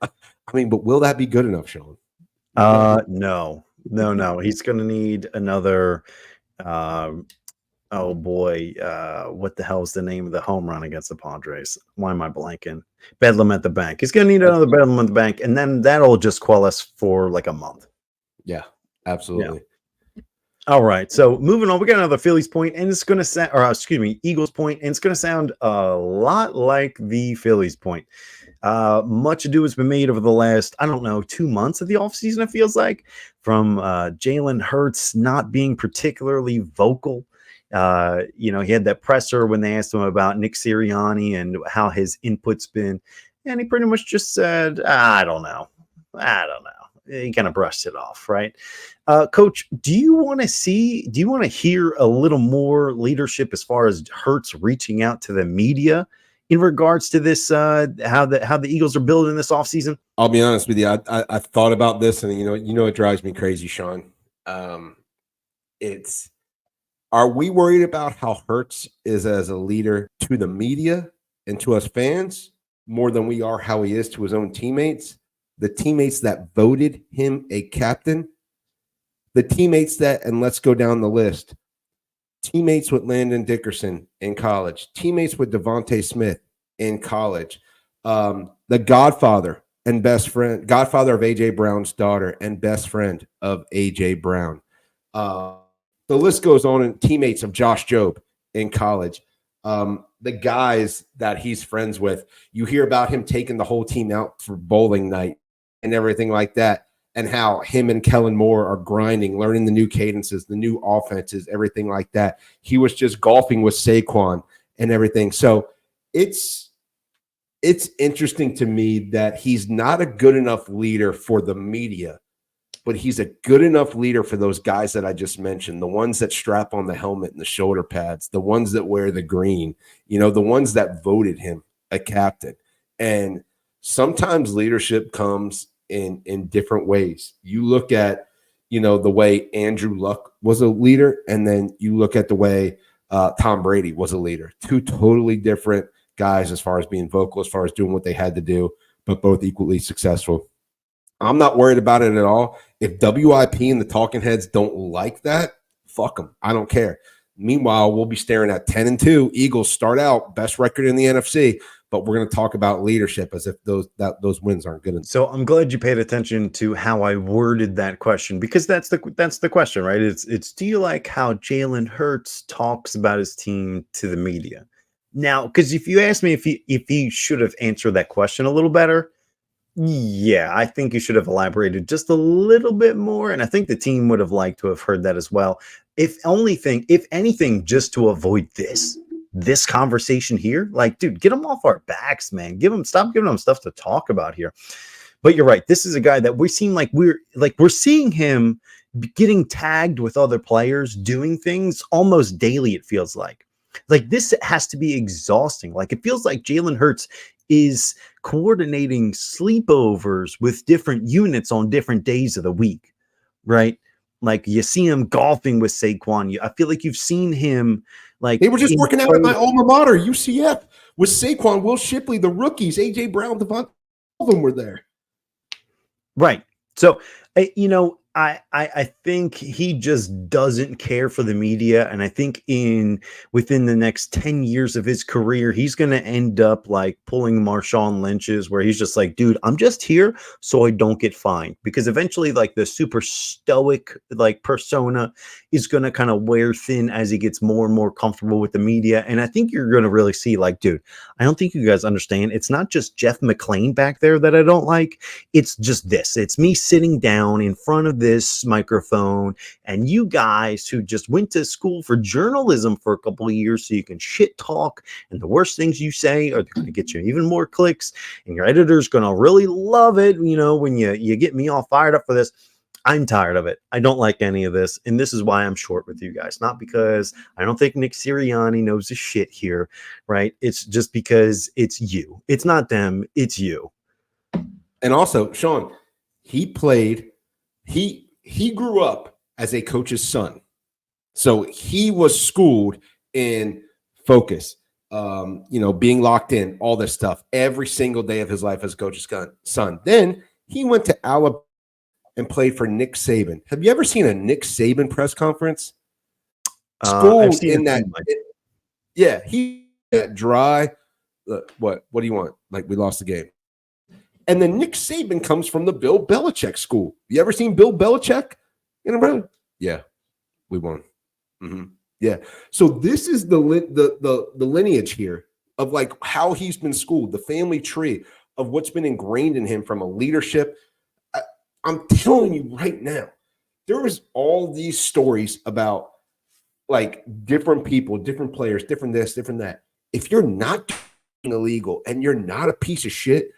I mean, but will that be good enough, Shawn? No. He's gonna need another. Oh boy, what the hell is the name of the home run against the Padres? Why am I blanking? Bedlam at the Bank. He's gonna need another Bedlam at the Bank, and then that'll just quell us for like a month. Yeah, absolutely. Yeah. All right, so moving on, we got another Phillies point, and it's going to sound, Eagles point, and it's going to sound a lot like the Phillies point. Much ado has been made over the last, 2 months of the offseason, it feels like, from Jalen Hurts not being particularly vocal. He had that presser when they asked him about Nick Sirianni and how his input's been, and he pretty much just said, I don't know. He kind of brushed it off, right? Coach, do you want to hear a little more leadership as far as Hurts reaching out to the media in regards to this, how the Eagles are building this offseason? I'll be honest with you. I thought about this, and it drives me crazy, Shawn. Are we worried about how Hurts is as a leader to the media and to us fans more than we are how he is to his own teammates? The teammates that voted him a captain, the teammates that, and let's go down the list, teammates with Landon Dickerson in college, teammates with Devontae Smith in college, the godfather of A.J. Brown's daughter and best friend of A.J. Brown. The list goes on, and teammates of Josh Jobe in college. The guys that he's friends with, you hear about him taking the whole team out for bowling night and everything like that, and how him and Kellen Moore are grinding, learning the new cadences, the new offenses, everything like that. He was just golfing with Saquon and everything. So it's interesting to me that he's not a good enough leader for the media, but he's a good enough leader for those guys that I just mentioned, the ones that strap on the helmet and the shoulder pads, the ones that wear the green, the ones that voted him a captain. And sometimes leadership comes in different ways. You look at, the way Andrew Luck was a leader, and then you look at the way Tom Brady was a leader. Two totally different guys as far as being vocal, as far as doing what they had to do, but both equally successful. I'm not worried about it at all. If WIP and the talking heads don't like that, fuck them. I don't care. Meanwhile, we'll be staring at 10-2. Eagles start out best record in the NFC, but we're going to talk about leadership as if those wins aren't good enough. So I'm glad you paid attention to how I worded that question, because that's the question, right? It's do you like how Jalen Hurts talks about his team to the media? Now, because if you ask me if he should have answered that question a little better, yeah, I think you should have elaborated just a little bit more, and I think the team would have liked to have heard that as well. If anything, just to avoid this conversation here, like, dude, get them off our backs, man. Stop giving them stuff to talk about here. But you're right. This is a guy that we seem like we're seeing him getting tagged with other players doing things almost daily. It feels like this has to be exhausting. Like, it feels like Jalen Hurts is coordinating sleepovers with different units on different days of the week, right? Like, you see him golfing with Saquon. I feel like you've seen him, like, they were just working out at my alma mater, UCF, with Saquon, Will Shipley, the rookies, AJ Brown, Devontae, all of them were there. Right. So, I think he just doesn't care for the media, and I think within the next 10 years of his career, he's going to end up like pulling Marshawn Lynch's, where he's just like, dude, I'm just here so I don't get fined, because eventually, like, the super stoic like persona is going to kind of wear thin as he gets more and more comfortable with the media. And I think you're going to really see, like, dude, I don't think you guys understand. It's not just Jeff McClain back there that I don't like. It's just this. It's me sitting down in front of this microphone, and you guys who just went to school for journalism for a couple of years so you can shit talk, and the worst things you say are going to get you even more clicks, and your editor's going to really love it, when you get me all fired up for this. I'm tired of it. I don't like any of this, and this is why I'm short with you guys. Not because I don't think Nick Sirianni knows his shit here, right? It's just because it's you. It's not them. It's you. And also, Shawn, he grew up as a coach's son. So he was schooled in focus, being locked in, all this stuff, every single day of his life as a coach's son. Then he went to Alabama and played for Nick Saban. Have you ever seen a Nick Saban press conference? Schooled in that. Yeah, he that dry. What do you want? Like, we lost the game. And then Nick Saban comes from the Bill Belichick school. You ever seen Bill Belichick? Yeah, we won. Mm-hmm. Yeah. So this is the lineage here of, like, how he's been schooled, the family tree of what's been ingrained in him from a leadership. I'm telling you right now, there was all these stories about, like, different people, different players, different this, different that. If you're not doing illegal and you're not a piece of shit,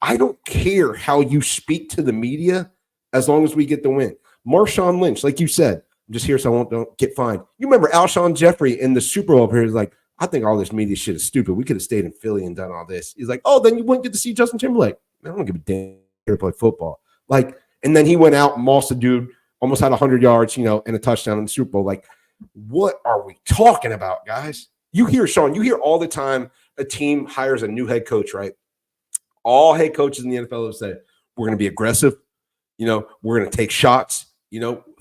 I don't care how you speak to the media as long as we get the win. Marshawn Lynch, like you said, I'm just here so I don't get fined. You remember Alshon Jeffrey in the Super Bowl period, like, I think all this media shit is stupid. We could have stayed in Philly and done all this. He's like, oh, then you wouldn't get to see Justin Timberlake. I don't give a damn to play football. Like, and then he went out and mossed a dude, almost had 100 yards, and a touchdown in the Super Bowl. Like, what are we talking about, guys? You hear, Shawn, all the time a team hires a new head coach, right? All head coaches in the NFL have said, we're going to be aggressive. We're going to take shots,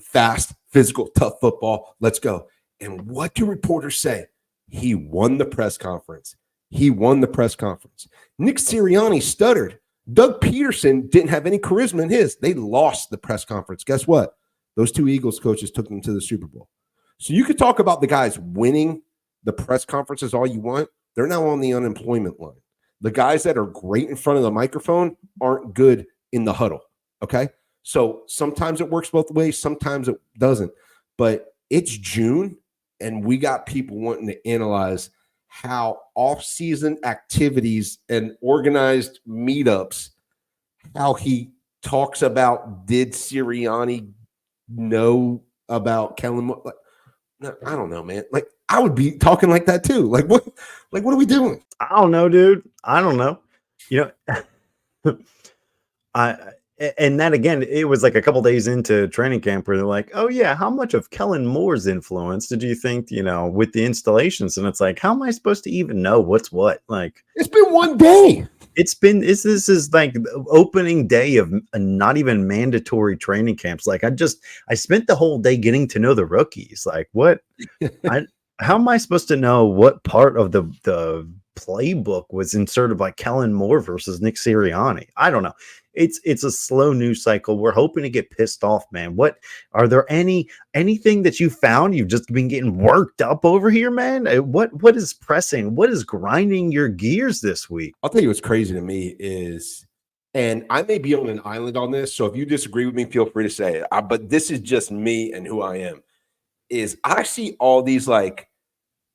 fast, physical, tough football. Let's go. And what do reporters say? He won the press conference. Nick Sirianni stuttered. Doug Peterson didn't have any charisma in his. They lost the press conference. Guess what? Those two Eagles coaches took them to the Super Bowl. So you could talk about the guys winning the press conferences all you want. They're now on the unemployment line. The guys that are great in front of the microphone aren't good in the huddle, okay? So sometimes it works both ways, sometimes it doesn't. But it's June, and we got people wanting to analyze how off-season activities and organized meetups, how he talks about, did Sirianni know about Kellen? I don't know, man. Like, I would be talking like that too. Like, what are we doing? I don't know, dude. I don't know. I and that again, it was like a couple days into training camp where they're like, "Oh yeah, how much of Kellen Moore's influence did you think, with the installations?" And it's like, how am I supposed to even know what's what? Like, It's been one day. this is like the opening day of not even mandatory training camps. Like, I spent the whole day getting to know the rookies. Like, what how am I supposed to know what part of the playbook was inserted by Kellen Moore versus Nick Sirianni? I don't know. It's a slow news cycle. We're hoping to get pissed off, man. What are there anything that you found you've just been getting worked up over here, man? What is pressing? What is grinding your gears this week? I'll tell you what's crazy to me is, and I may be on an island on this, so if you disagree with me, feel free to say it. But this is just me and who I am. Is I see all these like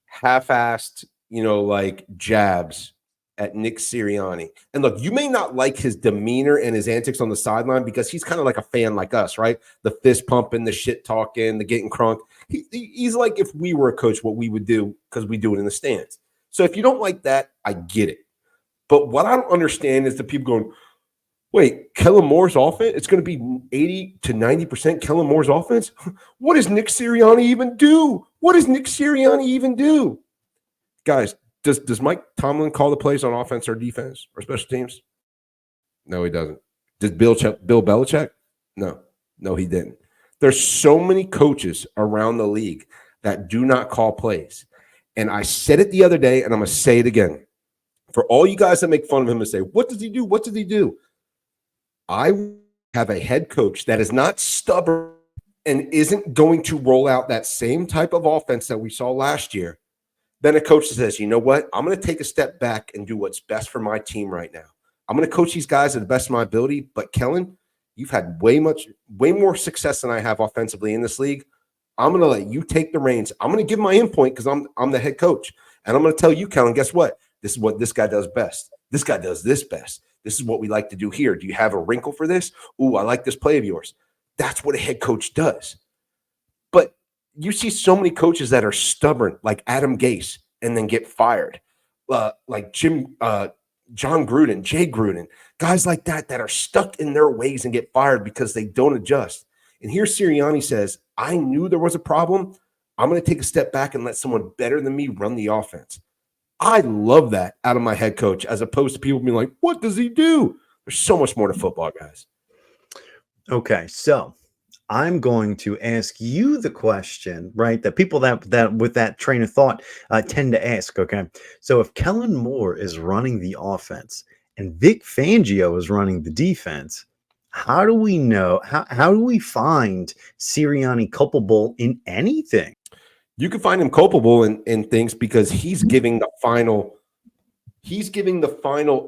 half-assed, like jabs at Nick Sirianni. And look, you may not like his demeanor and his antics on the sideline because he's kind of like a fan like us, right? The fist pumping, the shit talking, the getting crunk. He's like if we were a coach, what we would do because we do it in the stands. So if you don't like that, I get it. But what I don't understand is the people going, wait, Kellen Moore's offense? It's going to be 80 to 90% Kellen Moore's offense? What does Nick Sirianni even do? What does Nick Sirianni even do? Guys, does Mike Tomlin call the plays on offense or defense or special teams? No, he doesn't. Does Bill Belichick? No, he didn't. There's so many coaches around the league that do not call plays. And I said it the other day, and I'm going to say it again. For all you guys that make fun of him and say, what does he do? What does he do? I have a head coach that is not stubborn and isn't going to roll out that same type of offense that we saw last year. Then a coach says, you know what? I'm going to take a step back and do what's best for my team right now. I'm going to coach these guys to the best of my ability. But Kellen, you've had way more success than I have offensively in this league. I'm going to let you take the reins. I'm going to give my input because I'm the head coach. And I'm going to tell you, Kellen, guess what? This is what this guy does best. This guy does this best. This is what we like to do here. Do you have a wrinkle for this? Ooh, I like this play of yours. That's what a head coach does. But you see so many coaches that are stubborn, like Adam Gase, and then get fired. Like John Gruden, Jay Gruden, guys like that are stuck in their ways and get fired because they don't adjust. And here Sirianni says, I knew there was a problem. I'm going to take a step back and let someone better than me run the offense. I love that out of my head coach, as opposed to people being like, what does he do? There's so much more to football, guys. Okay, so I'm going to ask you the question, right? That people that with that train of thought tend to ask. Okay, so if Kellen Moore is running the offense and Vic Fangio is running the defense, how do we know? How do we find Sirianni culpable in anything? You can find him culpable in things because he's giving the final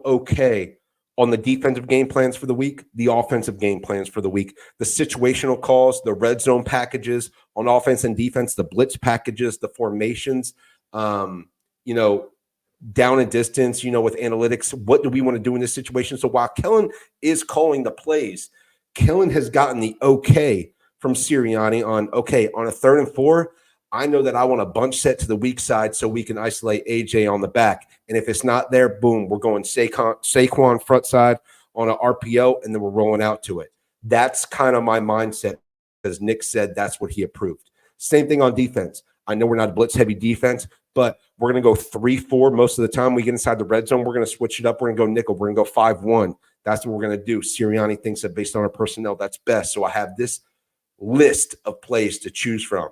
okay on the defensive game plans for the week, the offensive game plans for the week, the situational calls, the red zone packages on offense and defense, the blitz packages, the formations, down and distance, with analytics. What do we want to do in this situation? So while Kellen is calling the plays, Kellen has gotten the okay from Sirianni on a 3rd and 4. I know that I want a bunch set to the weak side so we can isolate AJ on the back. And if it's not there, boom, we're going Saquon front side on an RPO, and then we're rolling out to it. That's kind of my mindset because Nick said that's what he approved. Same thing on defense. I know we're not a blitz-heavy defense, but we're going to go 3-4 most of the time we get inside the red zone. We're going to switch it up. We're going to go nickel. We're going to go 5-1. That's what we're going to do. Sirianni thinks that based on our personnel, that's best. So I have this list of plays to choose from.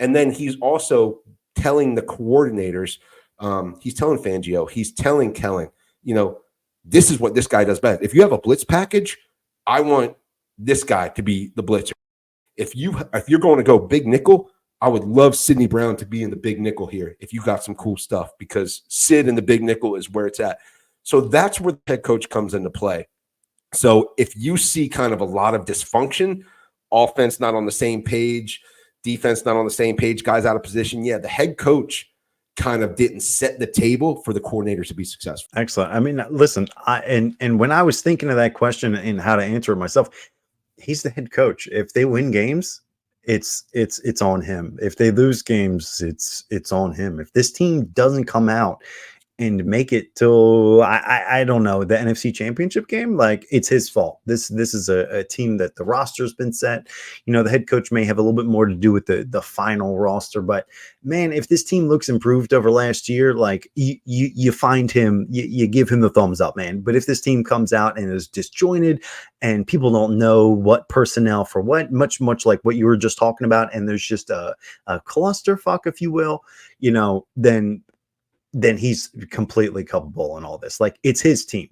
And then he's also telling the coordinators, he's telling Fangio, he's telling Kellen, this is what this guy does best. If you have a blitz package, I want this guy to be the blitzer. If you're going to go big nickel, I would love Sidney Brown to be in the big nickel here if you got some cool stuff, because Sid in the big nickel is where it's at. So that's where the head coach comes into play. So if you see kind of a lot of dysfunction, offense not on the same page, defense not on the same page, guys out of position, the head coach kind of didn't set the table for the coordinators to be successful. Excellent. I mean, listen, and when I was thinking of that question and how to answer it myself, he's the head coach. If they win games, it's on him. If they lose games, it's on him. If this team doesn't come out and make it to I don't know, the NFC Championship game, like, it's his fault. This is a team that the roster's been set. The head coach may have a little bit more to do with the final roster, but man, if this team looks improved over last year, like, you find him, you give him the thumbs up, man. But if this team comes out and is disjointed and people don't know what personnel for what, much like what you were just talking about, and there's just a clusterfuck, if you will, then he's completely culpable in all this. Like, it's his team.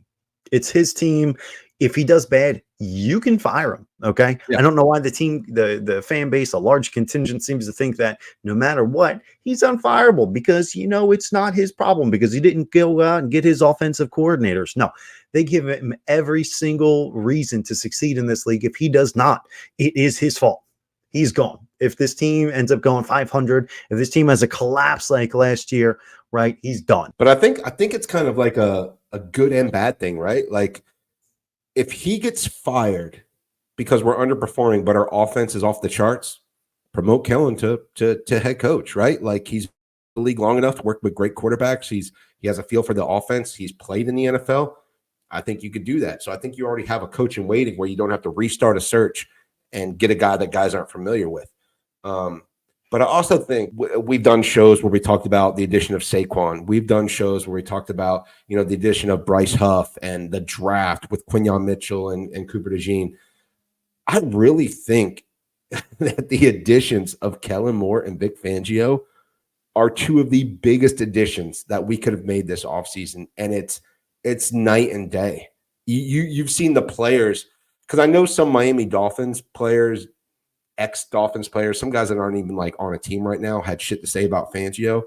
It's his team. If he does bad, you can fire him. Okay. Yeah. I don't know why the fan base, a large contingent, seems to think that no matter what, he's unfireable because, it's not his problem because he didn't go out and get his offensive coordinators. No, they give him every single reason to succeed in this league. If he does not, it is his fault. He's gone. If this team ends up going 500, if this team has a collapse like last year, right, he's done. But I think it's kind of like a good and bad thing, right? Like, if he gets fired because we're underperforming, but our offense is off the charts, promote Kellen to head coach, right? Like, he's in the league long enough to work with great quarterbacks. He has a feel for the offense. He's played in the NFL. I think you could do that. So I think you already have a coach in waiting where you don't have to restart a search and get a guy that guys aren't familiar with. But I also think we've done shows where we talked about the addition of Saquon. We've done shows where we talked about, the addition of Bryce Huff and the draft with Quinyon Mitchell and Cooper DeJean. I really think that the additions of Kellen Moore and Vic Fangio are two of the biggest additions that we could have made this offseason. And it's night and day. You've seen the players, because I know some Miami Dolphins players, ex-Dolphins players, some guys that aren't even like on a team right now had shit to say about Fangio.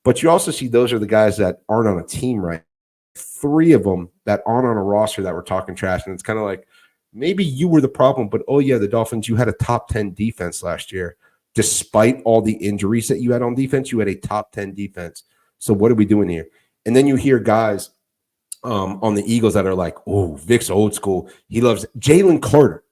But you also see those are the guys that aren't on a team right now. 3 of them that aren't on a roster that were talking trash. And it's kind of like, maybe you were the problem, but oh yeah, the Dolphins, you had a top 10 defense last year. Despite all the injuries that you had on defense, you had a top 10 defense. So what are we doing here? And then you hear guys on the Eagles that are like, oh, Vic's old school. He loves Jalen Carter,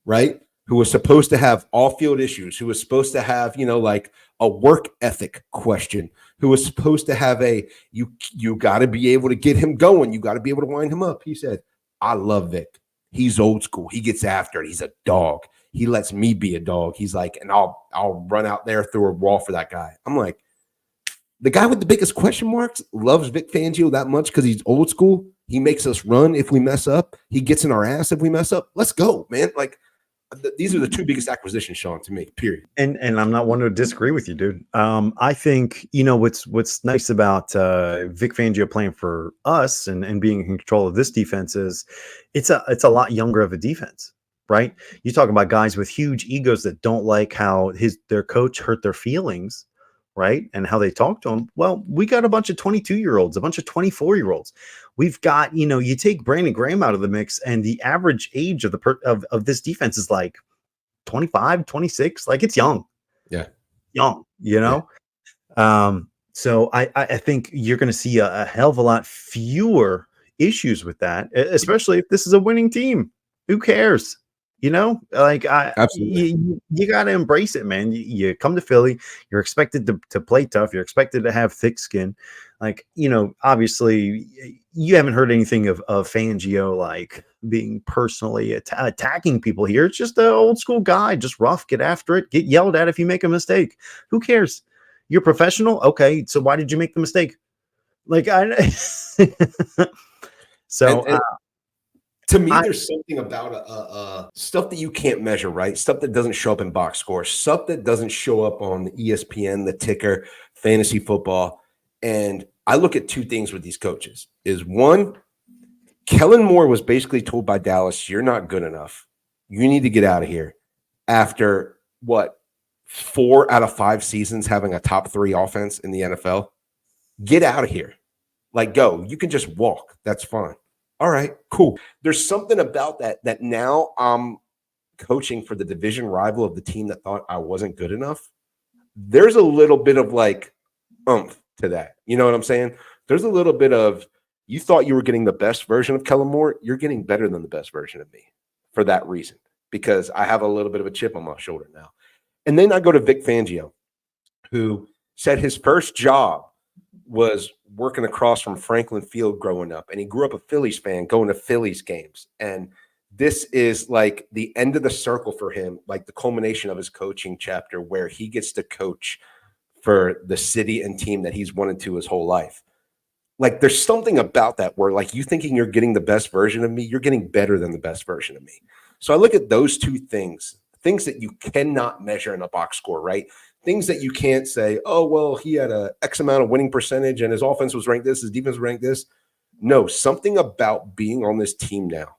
right? Who was supposed to have off-field issues, who was supposed to have, like a work ethic question, who was supposed to have you got to be able to get him going. You got to be able to wind him up. He said, I love Vic. He's old school. He gets after it. He's a dog. He lets me be a dog. He's like, and I'll run out there through a wall for that guy. I'm like, the guy with the biggest question marks loves Vic Fangio that much because he's old school. He makes us run if we mess up. He gets in our ass if we mess up. Let's go, man. Like, these are the 2 biggest acquisitions, Shawn, to me, period. And I'm not one to disagree with you, dude. I think, what's nice about Vic Fangio playing for us and being in control of this defense is it's a lot younger of a defense, right? You talk about guys with huge egos that don't like how their coach hurt their feelings, right? And how they talk to him. Well, we got a bunch of 22-year-olds, a bunch of 24-year-olds. We've got, you take Brandon Graham out of the mix, and the average age of of this defense is like 25, 26. Like, it's young. Yeah. Young, Yeah. So I think you're going to see a hell of a lot fewer issues with that, especially if this is a winning team. Who cares? Like, Absolutely. you got to embrace it, man. You come to Philly, you're expected to play tough. You're expected to have thick skin. Like, obviously you haven't heard anything of Fangio, like, being personally attacking people here. It's just an old school guy, just rough, get after it, get yelled at if you make a mistake. Who cares? You're professional. Okay. So why did you make the mistake? Like, so, and to me, there's something about stuff that you can't measure, right? Stuff that doesn't show up in box scores, stuff that doesn't show up on the ESPN, the ticker, fantasy football. And I look at 2 things with these coaches. Is one, Kellen Moore was basically told by Dallas, you're not good enough. You need to get out of here. After, 4 out of 5 seasons having a top 3 offense in the NFL? Get out of here. Like, go. You can just walk. That's fine. All right, cool. There's something about that now I'm coaching for the division rival of the team that thought I wasn't good enough. There's a little bit of like oomph to that. You know what I'm saying? There's a little bit of, you thought you were getting the best version of Kellen Moore. You're getting better than the best version of me for that reason, because I have a little bit of a chip on my shoulder now. And then I go to Vic Fangio, who said his first job was working across from Franklin Field growing up, and he grew up a Phillies fan going to Phillies games. And this is like the end of the circle for him, like the culmination of his coaching chapter where he gets to coach for the city and team that he's wanted to his whole life. Like there's something about that where like you thinking you're getting the best version of me, you're getting better than the best version of me. So I look at those two things that you cannot measure in a box score, right? Things that you can't say, oh, well, he had a X amount of winning percentage and his offense was ranked this, his defense was ranked this. No, something about being on this team now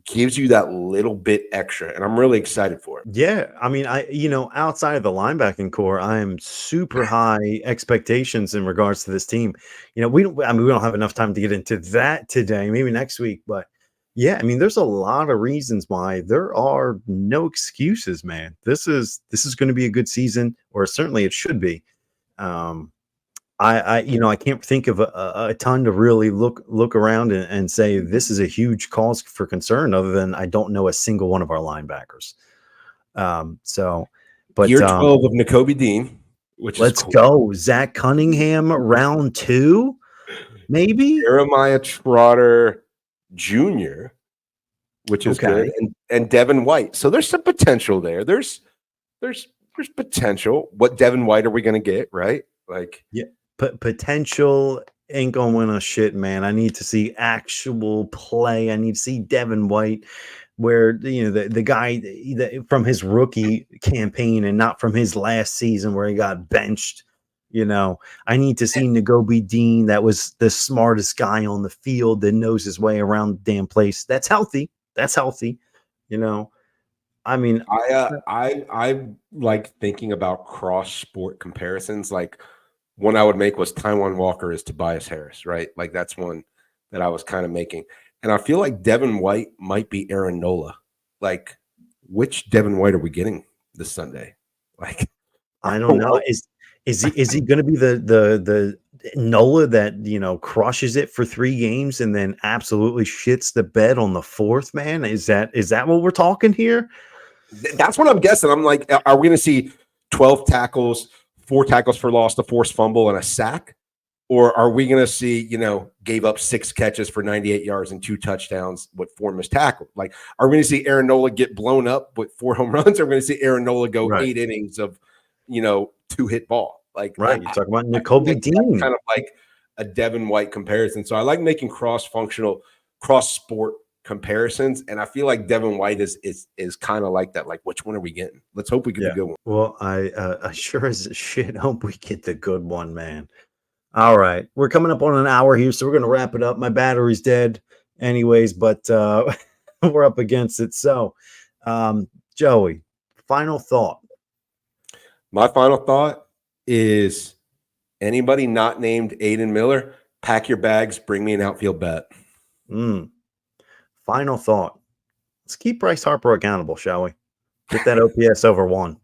gives you that little bit extra, and I'm really excited for it. Yeah, I mean, outside of the linebacking core, I am super high expectations in regards to this team. We don't have enough time to get into that today, maybe next week, but yeah, I mean, there's a lot of reasons why there are no excuses, man. This is going to be a good season, or certainly it should be. I can't think of a ton to really look around and say this is a huge cause for concern, other than I don't know a single one of our linebackers. But year 12 of Nakobe Dean, which let's is cool. go. Zach Cunningham, round 2, maybe. Jeremiah Trotter Jr., which is good, and Devin White. So there's some potential there. There's potential. What Devin White are we going to get, right? Like, yeah, potential ain't gonna win us shit, man. I need to see actual play. I need to see Devin White, where the guy from his rookie campaign and not from his last season where he got benched. I need to see Nakobe Dean, that was the smartest guy on the field, that knows his way around the damn place. That's healthy. I mean, I like thinking about cross sport comparisons. Like one I would make was Taiwan Walker is Tobias Harris, right? Like that's one that I was kind of making. And I feel like Devin White might be Aaron Nola. Like, which Devin White are we getting this Sunday? Like, I don't know. Is he going to be the Nola that crushes it for 3 games and then absolutely shits the bed on the 4th? Man, is that what we're talking here? That's what I'm guessing. I'm like, are we going to see 12 tackles, 4 tackles for loss, a forced fumble, and a sack? Or are we going to see, gave up 6 catches for 98 yards and 2 touchdowns with 4 missed tackles? Like, are we going to see Aaron Nola get blown up with 4 home runs? Or are we going to see Aaron Nola go 8 innings of, 2-hit ball? Like, right. You're talking about Nakobe Dean. Kind of like a Devin White comparison. So I like making cross-functional, cross-sport comparisons, and I feel like Devin White is kind of like that. Like, which one are we getting? Let's hope we get the good one. Well, I sure as shit hope we get the good one, man. All right, we're coming up on an hour here, so we're gonna wrap it up. My battery's dead, anyways, but we're up against it. So, Joey, final thought. My final thought is anybody not named Aiden Miller, pack your bags, bring me an outfield bet. Final thought. Let's keep Bryce Harper accountable, shall we? Get that OPS over 1.